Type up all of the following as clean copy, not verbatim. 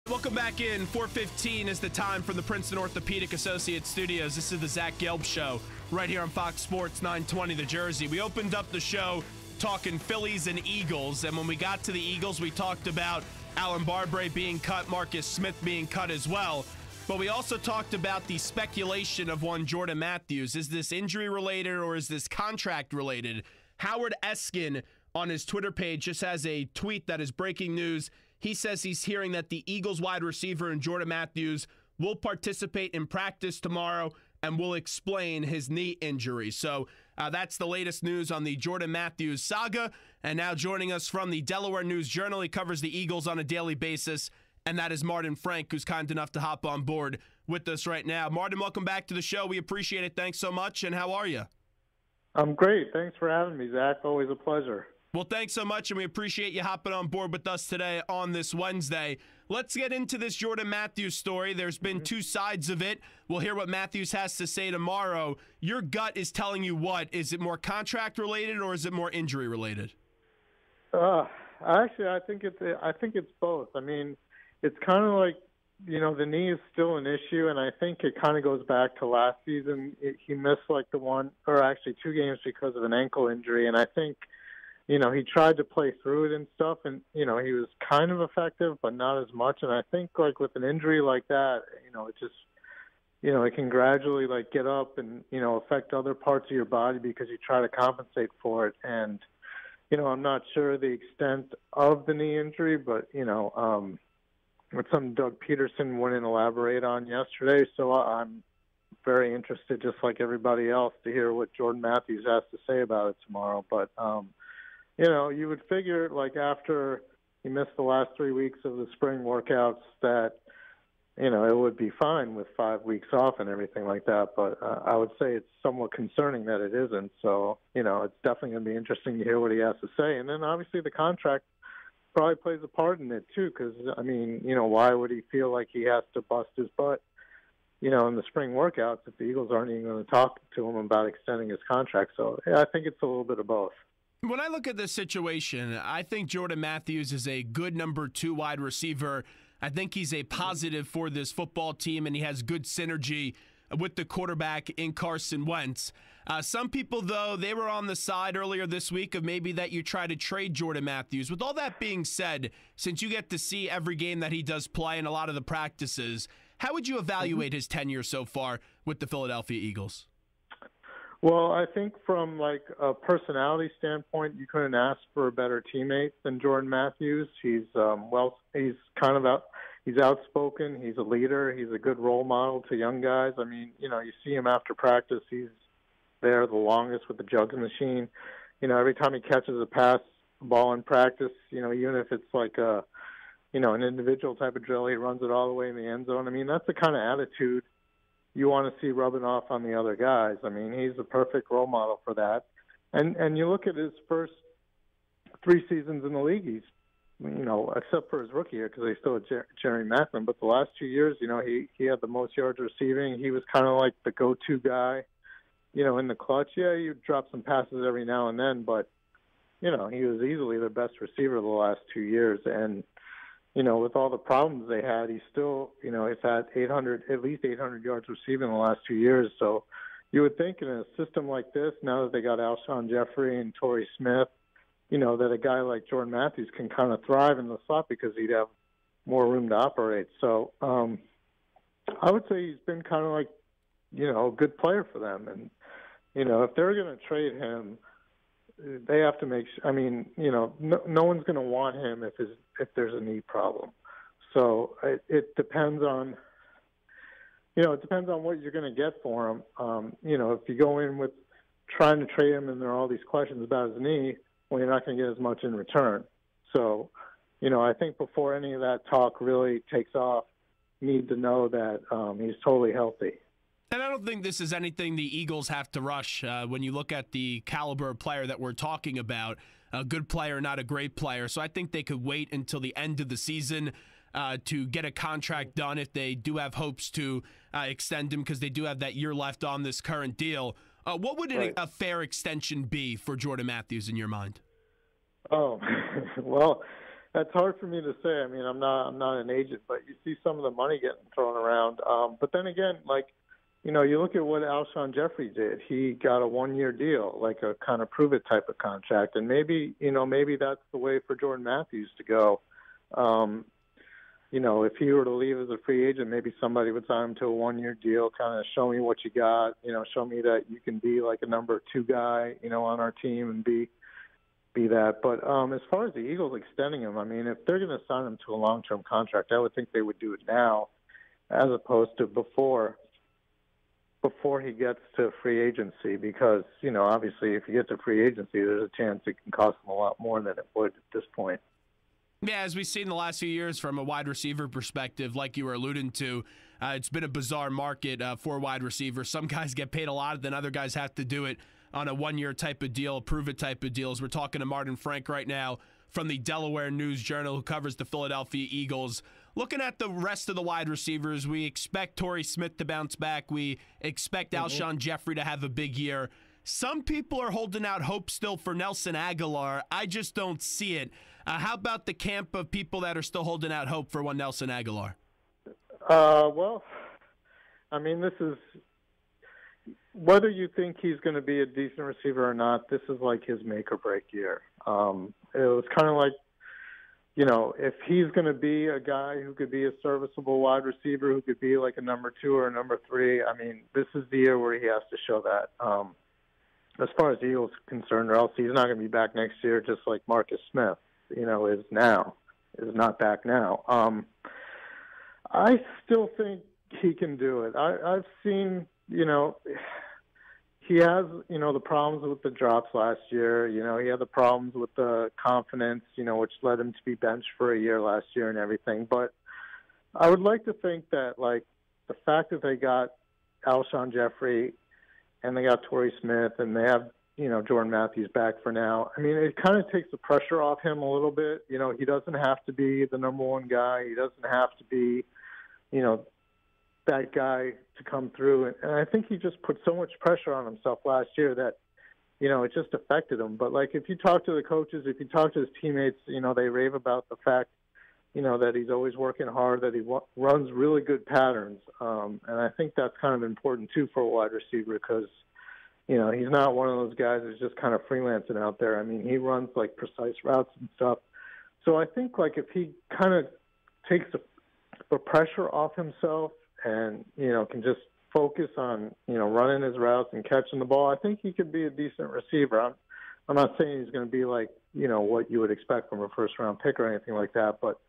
Welcome back in. 4:15 is the time from the Princeton Orthopedic Associates studios. This is the Zach Gelb Show right here on Fox Sports 920 The Jersey. We opened up the show talking Phillies and Eagles, and when we got to the Eagles, we talked about Alan Barbre being cut, Marcus Smith being cut as well. But we also talked about the speculation of one Jordan Matthews. Is this injury related or is this contract related? Howard Eskin on his Twitter page just has a tweet that is breaking news. He says he's hearing that the Eagles wide receiver and Jordan Matthews will participate in practice tomorrow and will explain his knee injury. So that's the latest news on the Jordan Matthews saga. And now joining us from the Delaware News Journal, he covers the Eagles on a daily basis, and that is Martin Frank, who's kind enough to hop on board with us right now. Martin, welcome back to the show. We appreciate it. Thanks so much. And how are you? I'm great. Thanks for having me, Zach. Always a pleasure. Well, thanks so much, and we appreciate you hopping on board with us today on this Wednesday. Let's get into this Jordan Matthews story. There's been two sides of it. We'll hear what Matthews has to say tomorrow. Your gut is telling you what? Is it more contract-related or is it more injury-related? Actually, I think it's both. I mean, it's kind of like, the knee is still an issue, and I think it kind of goes back to last season. He missed two games because of an ankle injury, and I think he tried to play through it and stuff, and, he was kind of effective, but not as much. And I think, with an injury like that, it just, it can gradually, get up and, affect other parts of your body because you try to compensate for it. And, I'm not sure the extent of the knee injury, but, it's something Doug Peterson wouldn't elaborate on yesterday. So I'm very interested, just like everybody else, to hear what Jordan Matthews has to say about it tomorrow. But, you would figure, after he missed the last 3 weeks of the spring workouts, that, it would be fine with 5 weeks off and everything like that. But I would say it's somewhat concerning that it isn't. So, it's definitely going to be interesting to hear what he has to say. And then, obviously, the contract probably plays a part in it, too, because, why would he feel like he has to bust his butt, in the spring workouts if the Eagles aren't even going to talk to him about extending his contract? So, yeah, I think it's a little bit of both. When I look at this situation, I think Jordan Matthews is a good number 2 wide receiver. I think he's a positive for this football team, and he has good synergy with the quarterback in Carson Wentz. Some people, though, they were on the side earlier this week of maybe that you try to trade Jordan Matthews. With all that being said, since you get to see every game that he does play and a lot of the practices, how would you evaluate his tenure so far with the Philadelphia Eagles? Well, I think from a personality standpoint, you couldn't ask for a better teammate than Jordan Matthews. He's he's outspoken. He's a leader. He's a good role model to young guys. I mean, you see him after practice. He's there the longest with the jugs machine. Every time he catches a ball in practice, even if it's an individual type of drill, he runs it all the way in the end zone. I mean, that's the kind of attitude you want to see rubbing off on the other guys. I mean, he's the perfect role model for that. And you look at his first 3 seasons in the league, he's, except for his rookie year, because they still had Jerry Maclin, but the last 2 years, he had the most yards receiving. He was kind of like the go-to guy, in the clutch. Yeah, you drop some passes every now and then, but, he was easily the best receiver the last 2 years. And, with all the problems they had, he still, he's had at least 800 yards receiving the last 2 years. So you would think in a system like this, now that they got Alshon Jeffrey and Torrey Smith, that a guy like Jordan Matthews can kind of thrive in the slot because he'd have more room to operate. So I would say he's been kind of a good player for them. And, if they're going to trade him, they have to make sure. I mean, no one's going to want him if there's a knee problem. So it depends on, what you're going to get for him. If you go in with trying to trade him and there are all these questions about his knee, well, you're not going to get as much in return. So, I think before any of that talk really takes off, you need to know that he's totally healthy. And I don't think this is anything the Eagles have to rush. When you look at the caliber of player that we're talking about, a good player, not a great player. So I think they could wait until the end of the season to get a contract done if they do have hopes to extend him, because they do have that year left on this current deal. What would a fair extension be for Jordan Matthews in your mind? Oh, well, That's hard for me to say. I mean, I'm not an agent, but you see some of the money getting thrown around. But then again, like, you look at what Alshon Jeffrey did. He got a 1-year deal, like a kind of prove it type of contract, and maybe that's the way for Jordan Matthews to go. If he were to leave as a free agent, maybe somebody would sign him to a 1-year deal, kind of show me what you got, show me that you can be like a number 2 guy, on our team and be that. But as far as the Eagles extending him, I mean, if they're going to sign him to a long-term contract, I would think they would do it now as opposed to before he gets to free agency because, obviously if you get to free agency, there's a chance it can cost him a lot more than it would at this point. Yeah, as we've seen in the last few years from a wide receiver perspective, like you were alluding to, it's been a bizarre market for wide receivers. Some guys get paid a lot, then other guys have to do it on a 1-year type of deal, prove-it type of deals. We're talking to Martin Frank right now from the Delaware News Journal who covers the Philadelphia Eagles. Looking at the rest of the wide receivers, we expect Torrey Smith to bounce back. We expect Alshon Jeffrey to have a big year. Some people are holding out hope still for Nelson Aguilar. I just don't see it. How about the camp of people that are still holding out hope for one Nelson Aguilar? Well, I mean, this is whether you think he's going to be a decent receiver or not, this is like his make or break year. It was kind of like, if he's going to be a guy who could be a serviceable wide receiver, who could be like a number 2 or a number 3, I mean, this is the year where he has to show that. As far as the Eagles are concerned, or else he's not going to be back next year, just like Marcus Smith, is not back now. I still think he can do it. I've seen, he has, the problems with the drops last year. He had the problems with the confidence, which led him to be benched for a year last year and everything. But I would like to think that, like, the fact that they got Alshon Jeffrey and they got Torrey Smith and they have, Jordan Matthews back for now. I mean, it kind of takes the pressure off him a little bit. He doesn't have to be the number 1 guy. He doesn't have to be, that guy to come through. And I think he just put so much pressure on himself last year that, it just affected him. But, like, if you talk to the coaches, if you talk to his teammates, they rave about the fact, that he's always working hard, that he runs really good patterns. And I think that's kind of important, too, for a wide receiver because, he's not one of those guys that's just kind of freelancing out there. I mean, he runs, like, precise routes and stuff. So I think, like, if he kind of takes the pressure off himself and, can just focus on, running his routes and catching the ball, I think he could be a decent receiver. I'm not saying he's going to be like, what you would expect from a first-round pick or anything like that, but,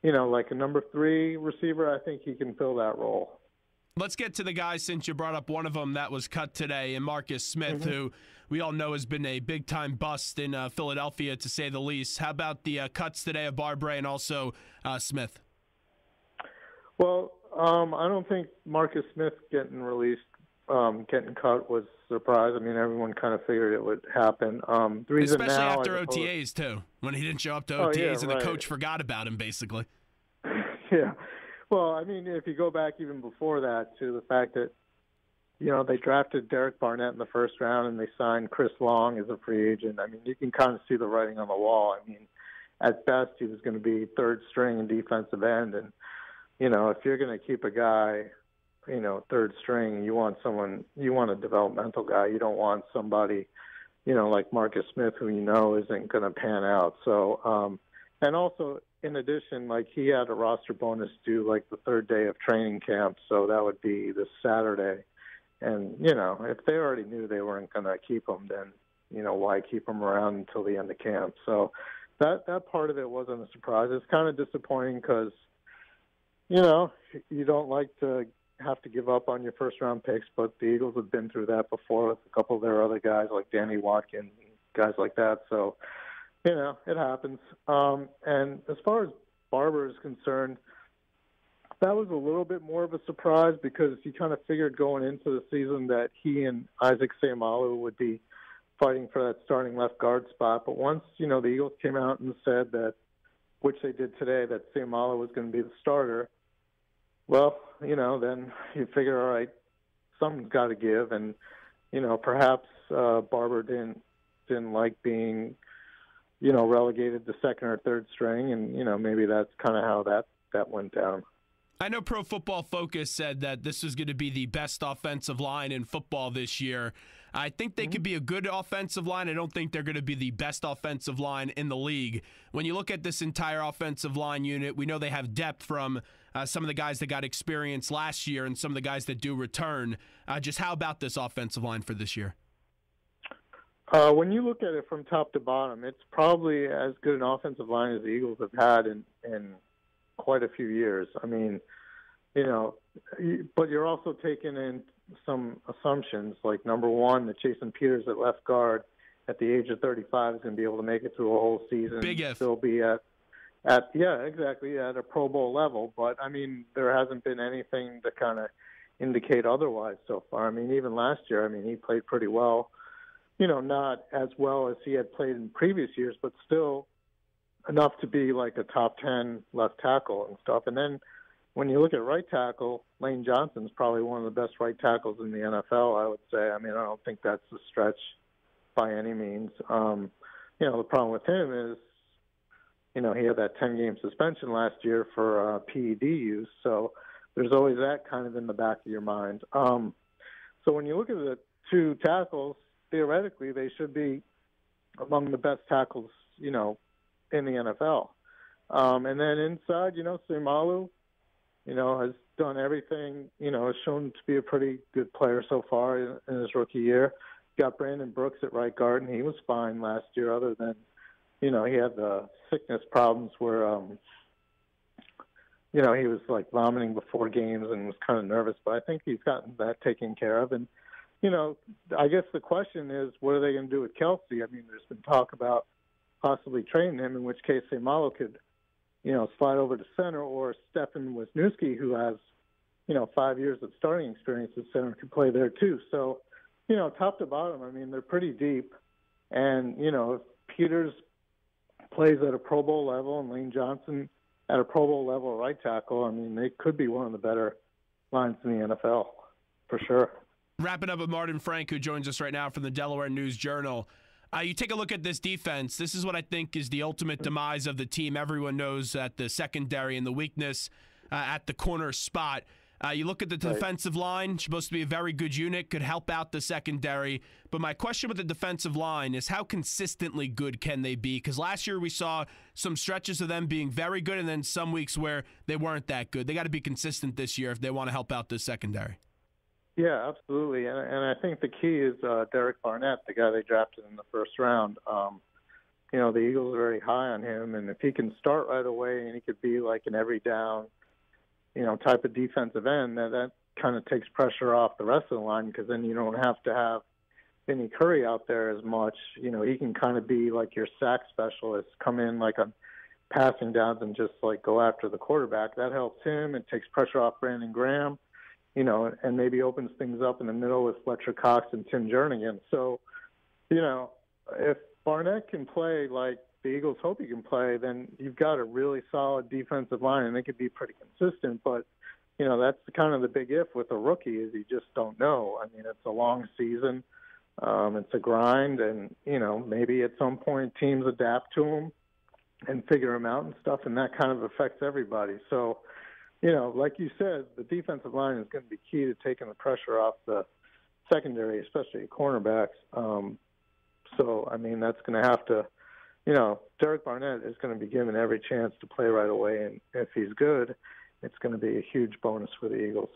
like a number 3 receiver, I think he can fill that role. Let's get to the guy, since you brought up one of them that was cut today, and Marcus Smith, who we all know has been a big-time bust in Philadelphia, to say the least. How about the cuts today of Barbre and also Smith? Well, I don't think Marcus Smith getting released, getting cut was a surprise. I mean, everyone kind of figured it would happen. The reason especially now, after OTAs, too, when he didn't show up to OTAs and the coach forgot about him, basically. Yeah. Well, I mean, if you go back even before that to the fact that, they drafted Derek Barnett in the first round and they signed Chris Long as a free agent. I mean, you can kind of see the writing on the wall. I mean, at best, he was going to be 3rd string in defensive end. And, if you're going to keep a guy, 3rd string, you want a developmental guy. You don't want somebody, like Marcus Smith, who isn't going to pan out. So, and also, in addition, like, he had a roster bonus due like the 3rd day of training camp, so that would be this Saturday. And, if they already knew they weren't going to keep him, then, why keep him around until the end of camp? So that part of it wasn't a surprise. It's kind of disappointing because, you don't like to have to give up on your first-round picks, but the Eagles have been through that before with a couple of their other guys like Danny Watkins and guys like that. So, it happens. And as far as Barber is concerned, that was a little bit more of a surprise because you kind of figured going into the season that he and Isaac Seumalo would be fighting for that starting left guard spot. But once, the Eagles came out and said that, which they did today, that Seumalo was going to be the starter, well, then you figure, all right, something's got to give. And, perhaps Barber didn't like being relegated to second or third string, and maybe that's kind of how that went down. I know Pro Football Focus said that this was going to be the best offensive line in football this year. I think they could be a good offensive line. I don't think they're going to be the best offensive line in the league. When you look at this entire offensive line unit, we know they have depth from some of the guys that got experience last year and some of the guys that do return. Just how about this offensive line for this year? When you look at it from top to bottom, it's probably as good an offensive line as the Eagles have had in quite a few years. I mean, but you're also taking in some assumptions, like number one, that Jason Peters at left guard at the age of 35 is going to be able to make it through a whole season. Big if. Still be at at a Pro Bowl level. But I mean, there hasn't been anything to kind of indicate otherwise so far. I mean, even last year, I mean, he played pretty well. Not as well as he had played in previous years, but still enough to be like a top 10 left tackle and stuff. And then when you look at right tackle, Lane Johnson's probably one of the best right tackles in the NFL, I would say. I mean, I don't think that's a stretch by any means. The problem with him is, he had that 10-game suspension last year for PED use, so there's always that kind of in the back of your mind. So when you look at the two tackles, theoretically they should be among the best tackles, in the NFL. And then inside, Seumalo, has done everything, has shown to be a pretty good player so far in his rookie year. Got Brandon Brooks at right guard, and he was fine last year other than, he had the sickness problems where, he was like vomiting before games and was kind of nervous, but I think he's gotten that taken care of. And, I guess the question is, what are they going to do with Kelsey? I mean, there's been talk about possibly trading him, in which case Seumalo could, slide over to center, or Stefan Wisniewski, who has, 5 years of starting experience at center, could play there too. So, top to bottom, I mean, they're pretty deep. And, if Peters plays at a Pro Bowl level and Lane Johnson at a Pro Bowl level right tackle, I mean, they could be one of the better lines in the NFL, for sure. Wrapping up with Martin Frank, who joins us right now from the Delaware News-Journal. You take a look at this defense. This is what I think is the ultimate demise of the team. Everyone knows that the secondary and the weakness at the corner spot. You look at the defensive line, supposed to be a very good unit, could help out the secondary. But my question with the defensive line is, how consistently good can they be? Because last year we saw some stretches of them being very good and then some weeks where they weren't that good. They got to be consistent this year if they want to help out the secondary. Yeah, absolutely. And I think the key is Derek Barnett, the guy they drafted in the first round. The Eagles are very high on him, and if he can start right away and he could be like an every down, type of defensive end, that kind of takes pressure off the rest of the line, because then you don't have to have Vinny Curry out there as much. He can kind of be like your sack specialist, come in like on passing downs and just like go after the quarterback. That helps him. It takes pressure off Brandon Graham. And maybe opens things up in the middle with Fletcher Cox and Tim Jernigan. So, if Barnett can play like the Eagles hope he can play, then you've got a really solid defensive line, and they could be pretty consistent. But, that's kind of the big if with a rookie, is you just don't know. I mean, it's a long season. It's a grind, and, maybe at some point teams adapt to him and figure him out and stuff, and that kind of affects everybody. So, like you said, the defensive line is going to be key to taking the pressure off the secondary, especially cornerbacks. So, I mean, that's going to have to, Derek Barnett is going to be given every chance to play right away. And if he's good, it's going to be a huge bonus for the Eagles.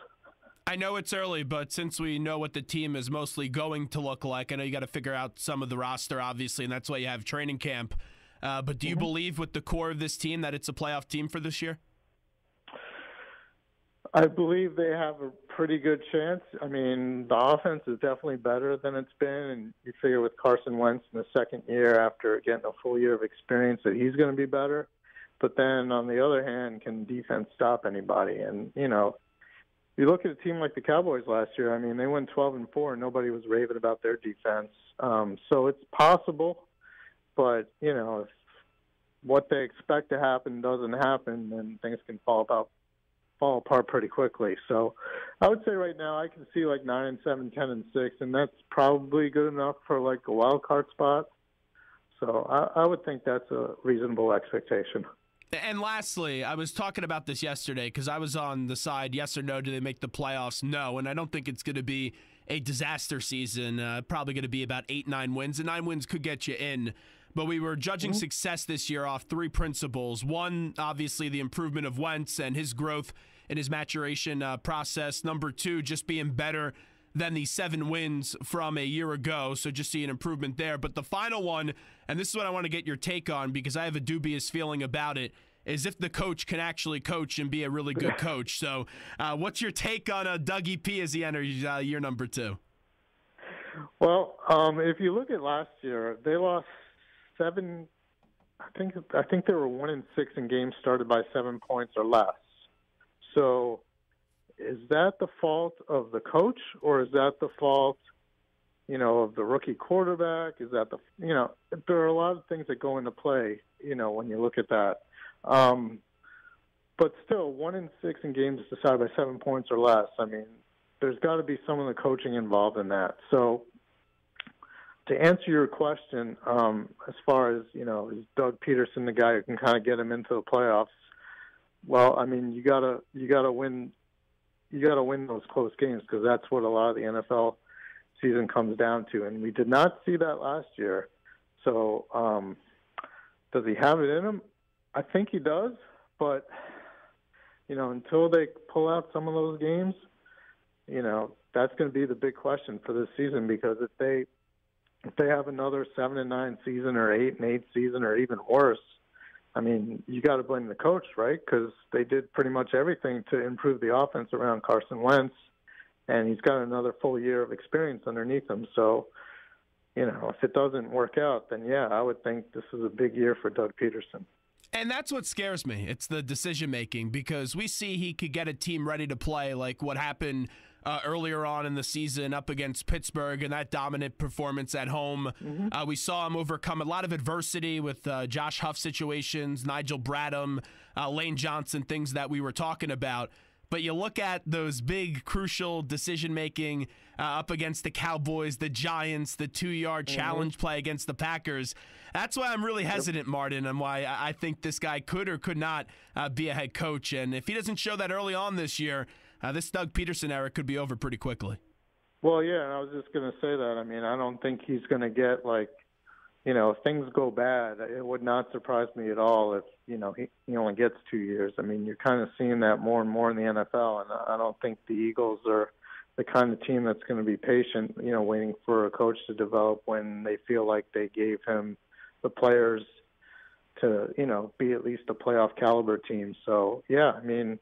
I know it's early, but since we know what the team is mostly going to look like, I know you got to figure out some of the roster, obviously, and that's why you have training camp. But do you believe with the core of this team that it's a playoff team for this year? I believe they have a pretty good chance. I mean, the offense is definitely better than it's been, and you figure with Carson Wentz in the second year after getting a full year of experience that he's going to be better. But then on the other hand, can defense stop anybody? And, you look at a team like the Cowboys last year, I mean, they went 12-4 and nobody was raving about their defense. So it's possible, but, if what they expect to happen doesn't happen, then things can fall apart pretty quickly. So I would say right now I can see like 9-7, 10-6, and that's probably good enough for like a wild card spot. So I would think that's a reasonable expectation. And lastly, I was talking about this yesterday because I was on the side, yes or no, do they make the playoffs? No, and I don't think it's going to be a disaster season. Probably going to be about 8-9 wins, and 9 wins could get you in. But we were judging success this year off 3 principles. One, obviously, the improvement of Wentz and his growth in his maturation process. Number 2, just being better than the 7 wins from a year ago, so just see an improvement there. But the final one, and this is what I want to get your take on because I have a dubious feeling about it, is if the coach can actually coach and be a really good coach. So what's your take on Dougie P as he enters year number 2? Well, if you look at last year, they lost 7. I think they were 1-6 in games started by 7 points or less. So is that the fault of the coach, or is that the fault, of the rookie quarterback? Is that there are a lot of things that go into play, when you look at that. But still, 1-6 in games decided by 7 points or less. I mean, there's got to be some of the coaching involved in that. So to answer your question, as far as, is Doug Peterson the guy who can kind of get him into the playoffs? Well, I mean, you gotta win those close games because that's what a lot of the NFL season comes down to. And we did not see that last year. So does he have it in him? I think he does. But, until they pull out some of those games, that's going to be the big question for this season because if they have another 7-9 season or 8-8 season or even worse, I mean, you got to blame the coach, right? Because they did pretty much everything to improve the offense around Carson Wentz, and he's got another full year of experience underneath him. So, if it doesn't work out, then, yeah, I would think this is a big year for Doug Peterson. And that's what scares me. It's the decision-making because we see he could get a team ready to play like what happened earlier on in the season up against Pittsburgh and that dominant performance at home. Mm-hmm. We saw him overcome a lot of adversity with Josh Huff situations, Nigel Bradham, Lane Johnson, things that we were talking about. But you look at those big, crucial decision-making up against the Cowboys, the Giants, the 2-yard challenge play against the Packers. That's why I'm really hesitant, Martin, and why I think this guy could or could not be a head coach. And if he doesn't show that early on this year, this Doug Peterson era could be over pretty quickly. Well, yeah, and I was just going to say that. I mean, I don't think he's going to get, if things go bad, it would not surprise me at all if, he only gets 2 years. I mean, you're kind of seeing that more and more in the NFL, and I don't think the Eagles are the kind of team that's going to be patient, waiting for a coach to develop when they feel like they gave him the players to, be at least a playoff caliber team. So, yeah, I mean,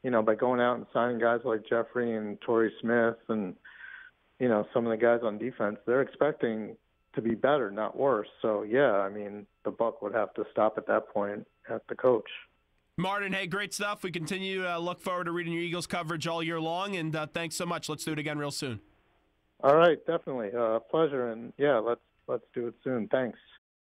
by going out and signing guys like Jeffrey and Torrey Smith and, some of the guys on defense, they're expecting to be better, not worse. So, yeah, I mean, the buck would have to stop at that point at the coach. Martin, hey, great stuff. We continue to look forward to reading your Eagles coverage all year long, and thanks so much. Let's do it again real soon. All right, definitely. Pleasure, and, yeah, let's do it soon. Thanks.